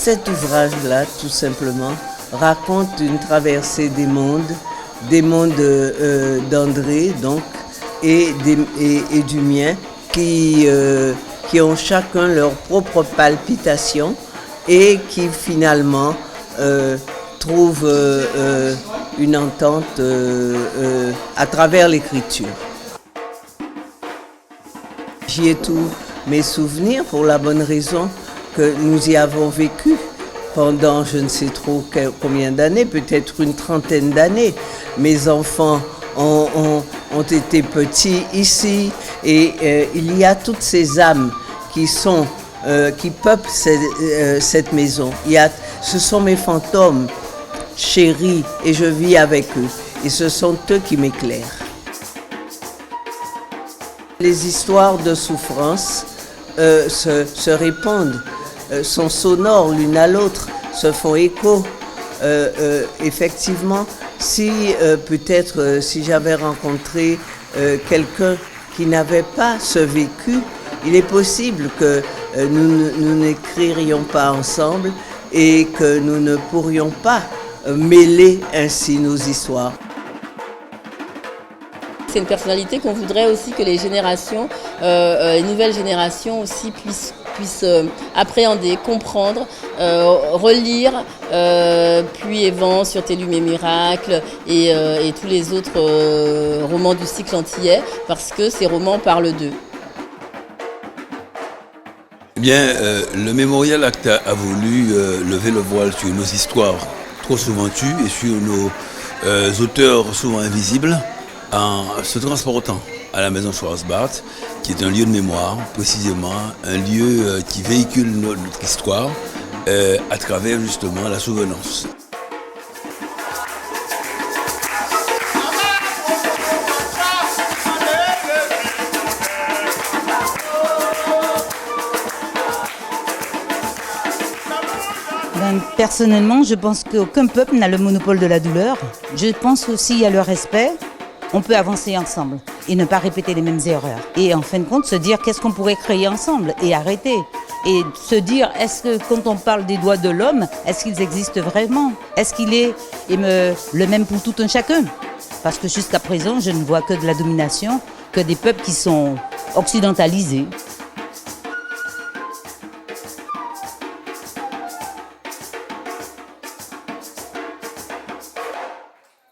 Cet ouvrage-là, tout simplement, raconte une traversée des mondes d'André, donc, et du mien, qui ont chacun leur propre palpitation et qui finalement trouvent une entente à travers l'écriture. J'y ai tous mes souvenirs pour la bonne raison que nous y avons vécu pendant je ne sais trop combien d'années, peut-être une trentaine d'années. Mes enfants ont été petits ici et il y a toutes ces âmes qui peuplent cette maison. Ce sont mes fantômes chéris et je vis avec eux et ce sont eux qui m'éclairent. Les histoires de souffrance se répondent, sont sonores l'une à l'autre, se font écho. Effectivement, si j'avais rencontré quelqu'un qui n'avait pas ce vécu, il est possible que nous n'écririons pas ensemble et que nous ne pourrions pas mêler ainsi nos histoires. C'est une personnalité qu'on voudrait aussi que les générations, les nouvelles générations aussi puissent appréhender, comprendre, relire Pluie et vent, Sûreté, Lume et Miracle et tous les autres romans du cycle antillais parce que ces romans parlent d'eux. Eh bien, le Mémorial ACTA a voulu lever le voile sur nos histoires trop souvent tues et sur nos auteurs souvent invisibles, en se transportant à la maison Schwarzbart, qui est un lieu de mémoire, précisément un lieu qui véhicule notre histoire à travers justement la souvenance. Personnellement, je pense qu'aucun peuple n'a le monopole de la douleur. Je pense aussi à le respect. On peut avancer ensemble et ne pas répéter les mêmes erreurs. Et en fin de compte, se dire qu'est-ce qu'on pourrait créer ensemble et arrêter. Et se dire, est-ce que quand on parle des droits de l'homme, est-ce qu'ils existent vraiment? Est-ce qu'il est le même pour tout un chacun? Parce que jusqu'à présent, je ne vois que de la domination, que des peuples qui sont occidentalisés.